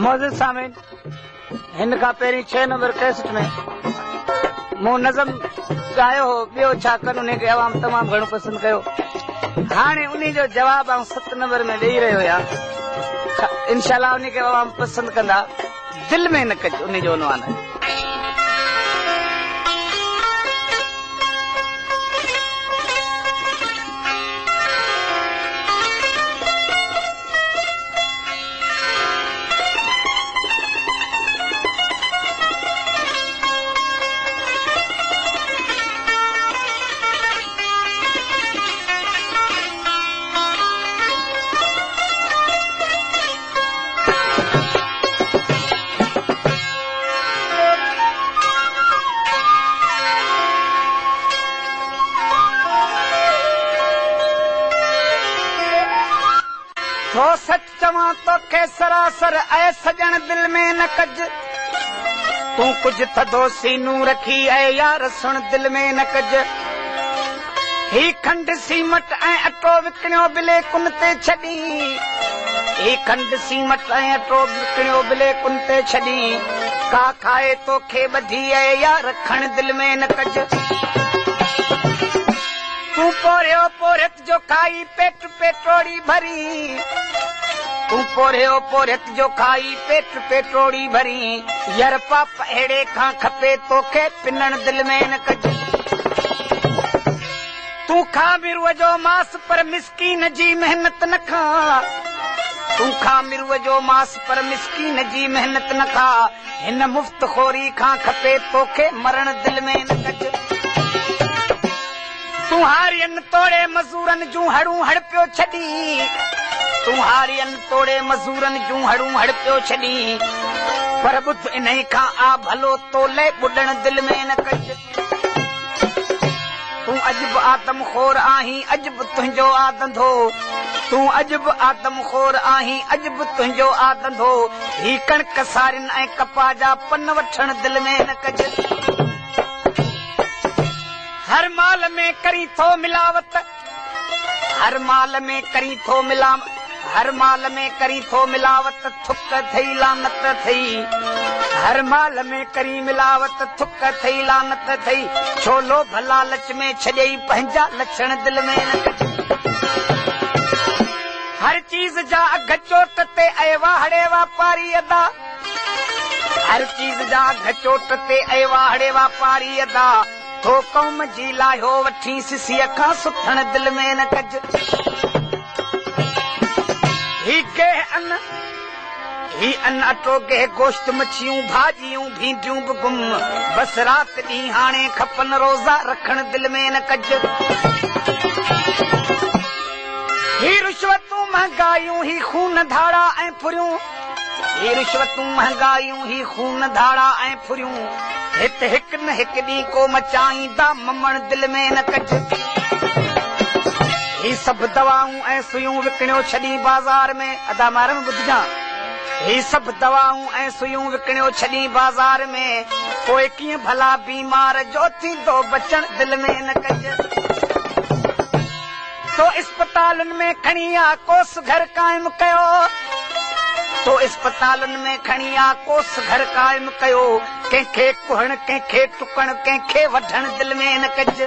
मौजूद सामिन हिन खां पहिरीं 6 नंबर कैसेट में मूं नज़म ॻायो हो, ॿियो छा कनि उन खे अवाम तमामु घणो पसंदि कयो। हाणे उन जो जवाबु आउं 7 नंबर में ॾेई रहियो आहियां। इनशाअल्लाह उन खे अवाम पसंदि कंदा। दिल में न कजो उन जो उनवान आहे। तो सच चवां तो के सरासर ऐ सजन दिल में न कज, तू कुछ थदो सीनू रखी ऐ यार सुन दिल में न कज। ही खंड सीमट ऐं अटो विकणियो बिले कुन ते छॾी, ही खंड सीमट ऐं अटो विकणियो बिले कुन ते छॾी। का खाए तो खे ॿधी ऐ यार खण दिल में न कज। तू पोरियो पोरित जो खाई पेट पेटोड़ी भरी, तू पोरियो पोरित जो खाई पेट पेटोड़ी भरी। यार पाप अहिड़े खां खपे तोखे पिनण दिल में न कज। तू खा मिरुअ जो मांस पर मिसकीन जी मेहनत न खा, तू खा मिरुअ जो मांस पर मिसकीन जी मेहनत न खा। हिन मुफ्त खोरी खां खपे तोखे मरण दिल में न कज। तू हारियन तोड़े मजूरन जूं हड़ू हड़ पियो छॾी, तू हारियन तोड़े मजूरन जूं हड़ू हड़ पियो छॾी। पर ॿुध इन्ही खां आ भलो तोले ॿुॾण दिल में न कज। तू अजब आदम खोर आहीं अजब तुंहिंजो आदंधो, तू अजब आदम खोर आहीं अजब तुंहिंजो आदंधो। ही कणक सारिन ऐं कपा जा पन वठण दिल में न कज। हर माल में करी थो मिलावट, हर माल में करी थो मिलावट, हर माल में करी थो मिलावट थुक थई लानत थई। हर माल में करी मिलावट थुक थई लानत थई। छोलो भला लच में छॾई पंहिंजा लक्षण दिल में न कज। हर चीज जा अघ चोट ते ऐं वाहड़े वापारी अदा, हर चीज जा अघ चोट ते ऐं वाहड़े वापारी अदा। तो कौम जी लाहियो वठी सिसीअ खां सुथण दिल में न कज। ही अन अटो के गोश्त मच्छियूं भाॼियूं भींडियूं बि गुम। बस रात ॾींहुं हाणे खपन रोज़ा रखण दिल में न कज। ही रिश्वतूं महंगायूं ही खून धाड़ा ऐं फुरियूं, ही रिश्वतूं महंगायूं ही खून धाड़ा ऐं फुरियूं। हित हिक न हिक ॾींहुं को मचाईंदा ममण दिल में न कज। ही सभु दवाऊं ऐं सुयूं विकणियो छॾी बाज़ार में, अदा मार में ॿुधजां। ही सभु दवाऊं ऐं सुयूं विकणियो छॾी बाज़ार में। पोइ कीअं भला बीमार जो थींदो बचण दिल में न कज। तो अस्पतालुनि में खणी आ कोस घर काइम कयो, तो अस्पतालुनि में खणी आ कोस घर काइम कयो। कंहिंखे कुहण कंहिंखे टुकण कंहिंखे वढण दिल में न कज।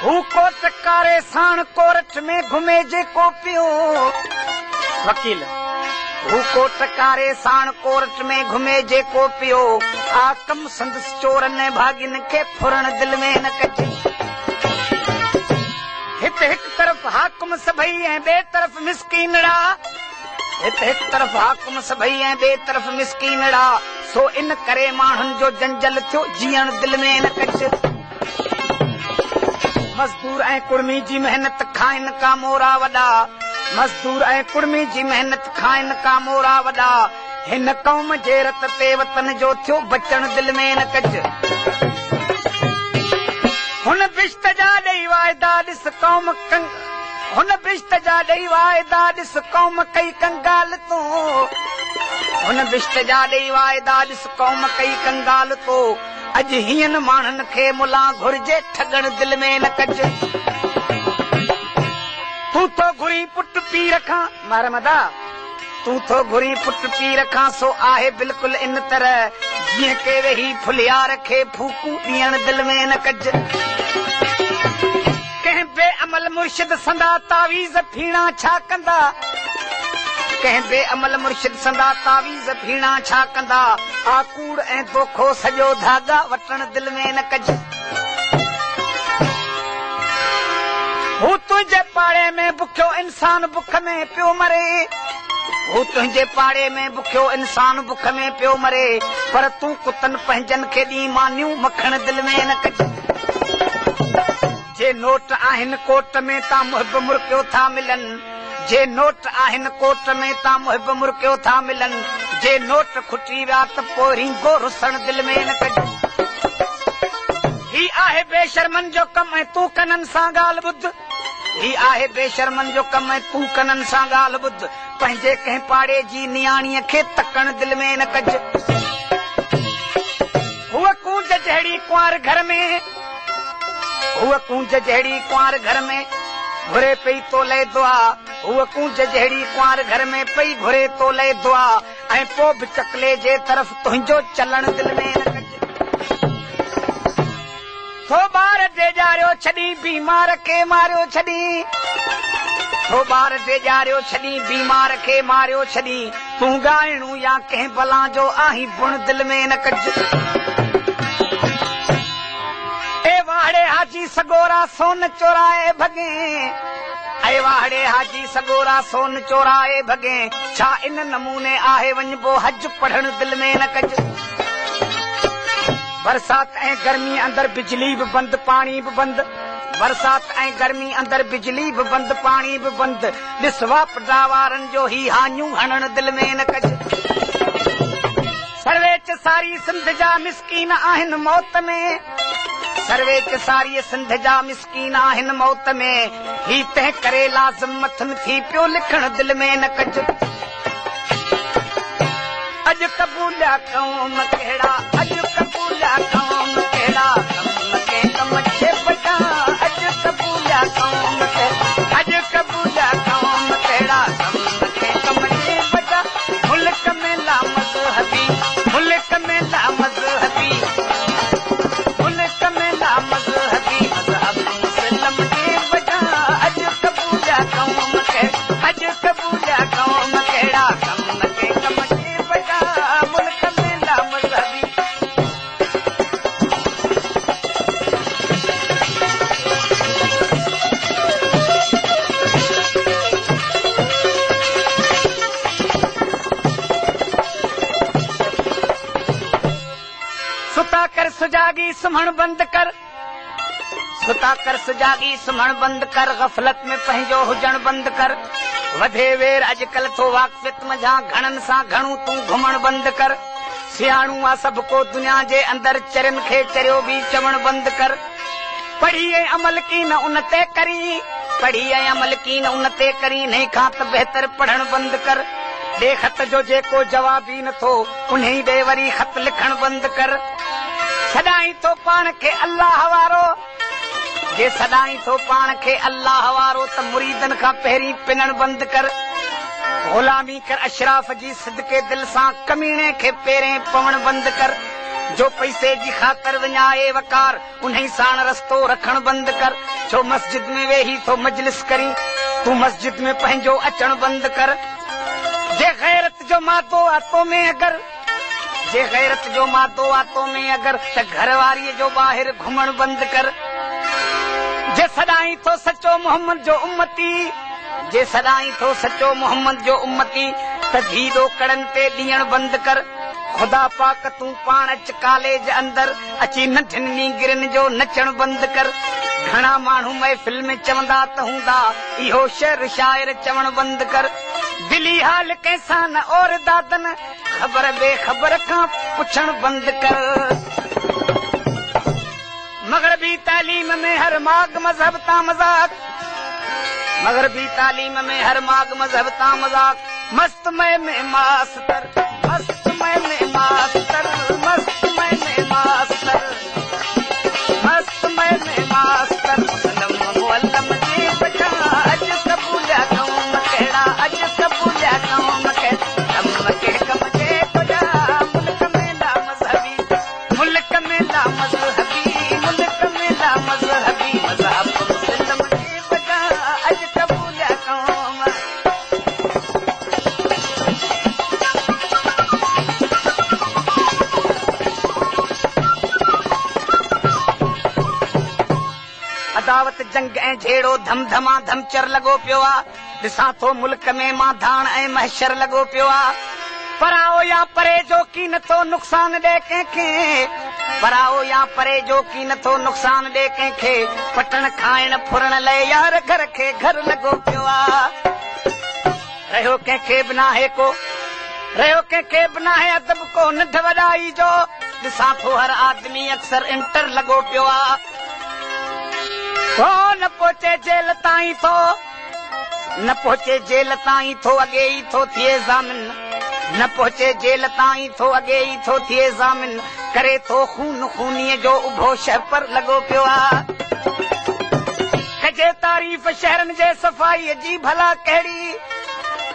हू कोट कारे साण कोर्ट में घुमे जेको पियो वकील, हू कोट कारे साण कोर्ट में घुमे जेको पियो। आ कम संदसि चोरन ऐं भागिन खे फुरण दिल में न कज। हित हिक तरफ़ हाकुम सभई ऐं ॿिए तरफ़ मिसकीनड़ा, हित हिक तरफ़ हाकुम सभई ऐं ॿिए तरफ़ मिसकीनड़ा। सो इन करे माण्हुनि जो जंजल थियो जीअण दिल में न कज। मजदूर ऐं कुड़मी जी मेहनत खाइन का मोरा वॾा, मजदूर ऐं कुड़मी जी मेहनत खाइन का मोरा वॾा। हिन क़ौम जे रत ते वतन जो थियो बचण दिल में न कज। हुन बिश्त जा ॾेई वाइदा ॾिस क़ौम हुन बिश्त जा ॾेई वाइदा ॾिस क़ौम कई कंगाल तूं, हुन बिश्त जा ॾेई वाइदा ॾिस क़ौम कई कंगाल तो। अॼु हीअं माण्हुनि खे मुला घुर्जे ठगण दिल में न कज। तू तो घुरी पुट पी रखा मार मदा तू तो घुरी पुट पी रखा सो आहे बिल्कुल इन तरह जीअं के वेही फुलिया रखे फूकू ॾियण दिल में न कज कंहिं बेअमल मुर्शिद संदा तावीज़ फीणा छा कंदा कंहिं बेअमल मुर्शिद संदा तावीज़ फीणा छा कंदा आकूड़ ऐं दोखो सॼो धागा वटण दिल में न कज हू तुंहिंजे पाड़े में बुखियो इंसान बुख में पियो मरे हू तुंहिंजे पाड़े में बुखियो इंसान बुख में पियो मरे पर तूं कुतन पंहिंजनि खे ॾी मानियूं मखण दिल में न कज जे नोट आहिनि कोट में ता मुहिब मुर्कियो था मिलनि जे नोट आहिनि कोट में ता मुहिब मुर्कियो था मिलनि जे नोट खुटी विया त पोइ रिंगो रुसण दिल में न कज ही आहे बेशर्मन जो कम ऐं तूं कननि सां ॻाल्हि ॿुध ही आहे बेशर्मन जो कम ऐं तूं कननि सां ॻाल्हि ॿुध पंहिंजे कंहिं पाड़े जी नियाणीअ खे तकण दिल में न कज हूअ कूंज जहिड़ी कुंवार घर में हूअ कूंज जहिड़ी कुंवार घर में घुरे पई तोले दुआ हूअ कूंज जहिड़ी कुंवार घर में पई घुरे तोले दुआ ऐं पोइ बि चकले जे तरफ़ तुंहिंजो चलण दिल में न कज थो ॿार डेॼारियो छॾी बीमार खे मारियो छॾी थो ॿार डेॼारियो छॾी बीमार खे मारियो छॾी तूं ॻाइणू या कंहिं बला जो आहीं बुण दिल में न कज ए वाड़े हाजी सगोरा सोन चोराए भगे ऐ वाड़े हाजी सगोरा सोन चोराए भगे छा इन नमूने आहे वञबो हज पढ़ण दिल में न कज बरसात ऐं गर्मी अंदर बिजली भी बंद पानी भी बंद बरसात ऐं गर्मी अंदर बिजली भी बंद पानी भी बंद ॾिस वापड़ा वारनि जो ही हानियूं हणण दिल में न कज सर्वेच सारी सिंध जा मिसकीन आहिनि मौत में सर्वेच सारी सिंध जा मिसकीन आहिनि मौत में ही तंहिं करे लाज़िम मथन थी पियो लिखण दिल में न कज अॼु कबूलिया कौम कहिड़ा अॼु कबूलिया कौम कहिड़ा कम के कम छे बटा अॼु कबूलिया कौम अॼु कबूलिया कौम कहिड़ा कम के कम छे बटा मुल्क में ला मज़हबी मुल्क में ला मज़हबी मुल्क में ला मज़हबी मज़हब मुस्लिम के बटा अॼु कबूलिया कौम के अॼु कबूलिया कौम कहिड़ा कम के कम मुल्क में ला मज़हबी सुता कर सुजागी सुम्हण बंद कर सुता कर सुजागी सुम्हण बंद कर गफ़लत में पंहिंजो हुजण बंद कर वधे वेर अॼुकल्ह थो वाक़फ़ियत मझां घणनि सां घणो तूं घुमण बंद कर सियाणू आहे सभु को दुनिया जे अंदर चरिन खे चरियो बि चवण बंद कर पढ़ी ऐं अमल की न उन ते करी पढ़ी ऐं अमल की न उन ते करी नहीं खां त बहितर पढ़ण बंद कर ॾे ख़त जो जेको जवाब ई नथो उन ई ॾे वरी ख़त लिखण बंद कर सदाई तो पाण खे अल्लाह वारो जे सदाई तो पाण खे अल्लाह वारो त मुरीदन खां पहिरीं पिनण बंद कर गुलामी कर अशराफ जी सिदके दिल सां कमीने खे पेरें पवण बंद कर जो पैसे जी ख़ातिर विञाए वकार उन्ही साण रस्तो रखण बंद कर छो मस्जिद में वेही थो मजलिस करी तूं मस्जिद में पंहिंजो अचण बंद कर जे गैरत जो मादो आतो में अगर जे गैरत जो मादो आतो में अगर त घरवारीअ जो ॿाहिरि घुमण बंद कर जे सदाई थो सचो मोहम्मद जो उम्मती जे सदाई थो सचो मोहम्मद जो उम्मती त धीरो कड़न ते ॾियण बंद कर खुदा पाक तूं पाण अच कॉलेज अंदर अची नंढनि नींगरनि जो नचण बंद कर घणा माण्हू महफ़िल में चवंदा त हूंदा इहो शेर शाइर चवण बंद कर दिली हाल कंहिंसां न और दादन ख़बर बेख़बर खां पुछण बंद कर मगरबी तालीम में हर माग मजहब ता मजाक मगरबी तालीम में हर माग मजहब ता मजाक मस्त में मास्तर मस्त में मास्तर मस्त में मास्तर मस्त में मास्तर मुसलम मुअल्लम जी बचा अज कब बग़ावत जंग ऐं झेड़ो धम धमा धमचर लॻो पियो आहे। ॾिसां थो मुल्क में माधाण ऐं महशर लॻो पियो आहे। पराओ या परे जो की नथो नुक़सान ॾे कंहिंखे, पराओ या परे जो की नथो नुक़सान ॾे कंहिंखे। पटण खाइण फुरण लाइ यार घर खे घर लॻो पियो आहे। रहियो कंहिंखे बि नाहे को, रहियो कंहिंखे बि नाहे अदब को नंढ वॾाई जो। ॾिसां थो हर आदमी अक्सर इंटर लॻो पियो आहे। हो न पहुचे जेल ताईं थो, न पहुचे जेल ताईं थो अॻे ई थो थिए ज़ामिन, न पहुचे जेल ताईं थो अॻे ई थो थिए ज़ामिन। करे थो खून खूनीअ जो उभो शहर पर लॻो पियो आहे। कजे तारीफ़ शहरनि जे सफ़ाईअ जी भला कहिड़ी,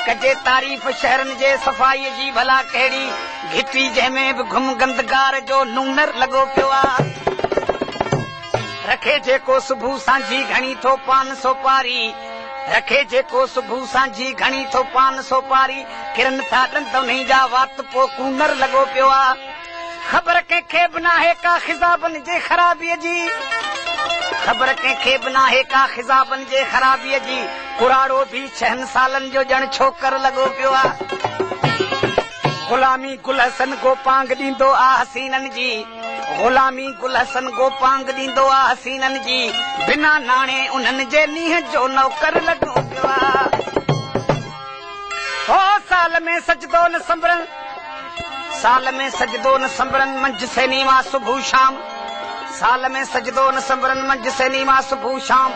कजे तारीफ़ शहरनि जे सफ़ाईअ जी भला कहिड़ी। घिटी जंहिंमें बि घुम गंदगार जो नूनर लॻो पियो आहे। रखे जेको सुबुह सांझी घणी थो पान सो पारी, रखे जेको सुबुह सांझी घणी थो पान सो पारी। किरन था ॾंद उन्ही जा वात पो कूनर लॻो पियो आहे। ख़बर कंहिंखे बि नाहे का ख़िज़ाबनि जे ख़राबीअ जी, ख़बर कंहिंखे बि नाहे का ख़िज़ाबनि जे ख़राबीअ जी। कुराड़ो बि 6 सालनि जो ॼण छोकर लॻो पियो आहे। ग़ुलामी गुल हसन गोपांग ॾींदो आहे हसीननि जी, ग़ुलामी गुल हसन गोपांग ॾींदो आहे हसीननि जी। बिना नाणे उन्हनि जे नीह जो नौकर लॻो पियो आहे। हो साल में सजदो न संभरन, साल में सजदो न संभरन मंझि सैनीमा सुबुह शाम, साल में सजदो न संभरन मंझि सैनीमा सुबुह शाम।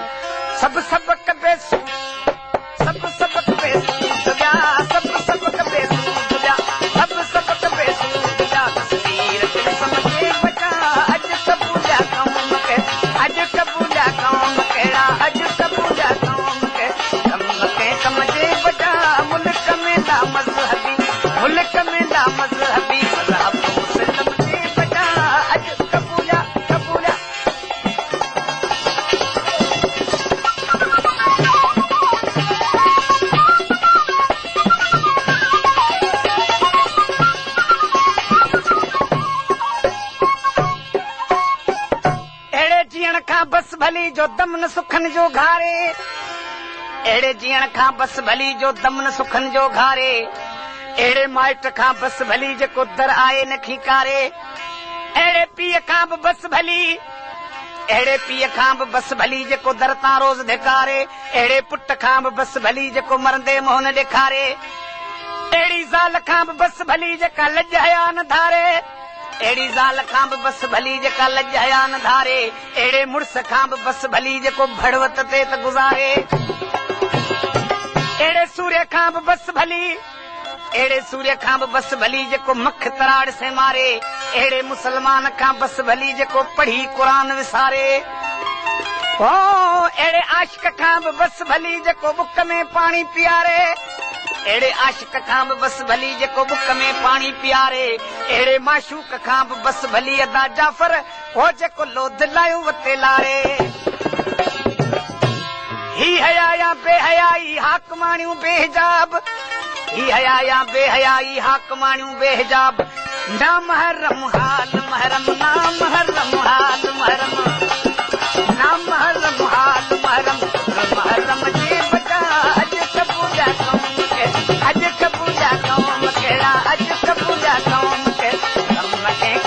सभु सबक बेस, सभु सबक बेस दुनिया, सभु सबक बेस दुनिया, सभु सबक बेस दुनिया। तस्वीर दिल समझे बचा अॼु कबूलिया कौम के, अॼु कबूलिया कौम कहिड़ा, अॼु कबूलिया कौम के। कम जे बचा मुल्क में ला मज़हबी, मुल्क में ला मज़हबी मज़हब मुस्लिम जे बचा अॼु कबूलिया कबूलिया। बस भली जो दम न सुखन जो घारे, अहिड़े जीअण खां बस भली जो दम न सुखन जो घारे। अहिड़े माइट खां बस भली जेको दर आए न खीकारे। अहिड़े पीउ खां बि बस भली, अहिड़े पीउ खां बि बस भली जेको दर तां रोज़ धिकारे। अहिड़े पुट खां बि बस भली जेको मरंदे मुंहुं न ॾेखारे। अहिड़ी ज़ाल खां बि बस भली जेका लॼ हया न धारे, अहिड़ी ज़ाल खां बि बस भली जेका लॼ हया न धारे। अहिड़े मुड़ुस खां बि बस भली जेको भड़वत ते त गुज़ारे। अहिड़े सूर्य खां बि बस भली, अहिड़े सूर्य खां बि बस भली जेको मख तराड़ से मारे। अहिड़े मुसलमान खां बस भली जेको पढ़ी क़ुरान विसारे। ओ अहिड़े आशिक खां बि बस भली जेको बुक में पाणी पीआरे। अहिड़े आशिक खां बि बस भली जेको बुक में पाणी पीआरे। अहिड़े माशूक खां बि बस भली अदा जाफ़र हो जेको लोध लायूं वते लारे। ही हया या बेहयाई हाकमाणियूं बेहिजाब, ही हया या बेहयाई हाकमाणियूं बेहिजाब। ना महरम हाल महरम, ना महरम हाल महरम, ना महरम हाल महरम। महरम जे बचा अॼु कबूलिया कौम के, अॼु कबूलिया कौम कहिड़ा, अॼु कबूलिया कौम के।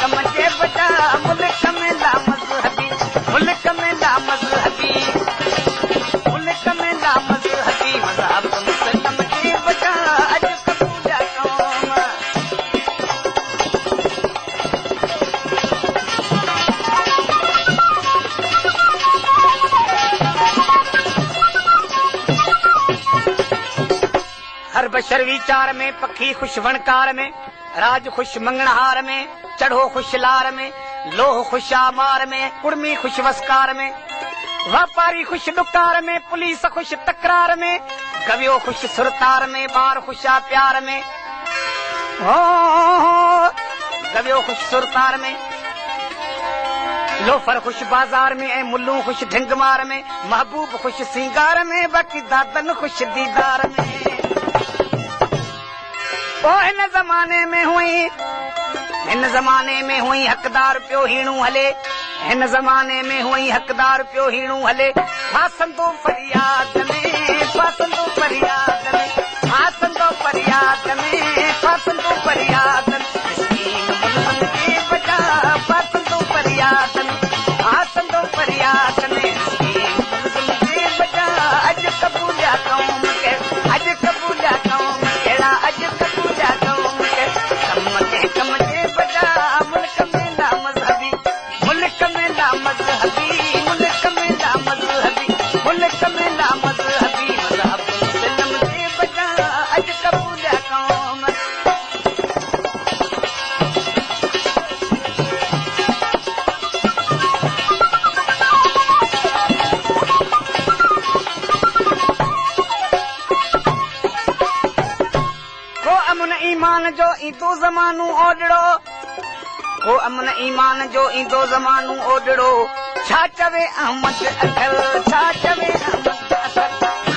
कम जे बचा मुल्क में ला मज़हबी, मुल्क में ला मज़हबी, मुल्क में ला मज़हबी मज़हब मुस्लिम जे बचा अॼु कबूलिया कौम। हर बशर वीचार में, पखी खुश वणकार में, राज खुश मंगणहार में, चढ़ो खुश लार में, लोह खुश आमार में, कुड़मी खुश वस्कार में, वापारी खुश डुकार में, पुलिस खुश तकरार में, गवियो खुश सुरतार में, ॿार खुशा प्यार में। ओ गवियो खुश सुरतार में, लोफर खुश बाजार में, ऐं मुल्लू खुश ढिंगमार में, महबूब खुश सिंगार में, बाक़ी दादन खुश दीदार में। ओ हिन ज़माने में हुई, हिन ज़माने में हुई हक़दार पियो हीणू हले, हिन ज़माने में हुई हक़दार पियो हीणो हले फासंदो फरियाद में फासंदो फरियाद में फासंदो फरियाद में फासंदो फरियाद में मिस्कीन मुल्ज़िम खे बचा फासंदो फरियाद में फासंदो फरियाद में मिस्कीन मुल्ज़िम खे बचा अॼु कबूलिया क़ौम खे अॼु कबूलिया क़ौम कहिड़ा अॼु कबूलिया क़ौम खे कम जे बचा मुल्क में ना मज़हबी मुल्क में ना मज़हबी मुल्क में ना मज़हबी मुल्क में ना मज़हबी मज़हब मुस्लिम जे बचा अॼु कबूलिया क़ौम को अमन ईमान जो ईंदो ज़मानो ओॾड़ो को अमन ईमान जो ईंदो ज़मानो ओॾड़ो छा चवे अहमद अथल छा चवे अहमद अथल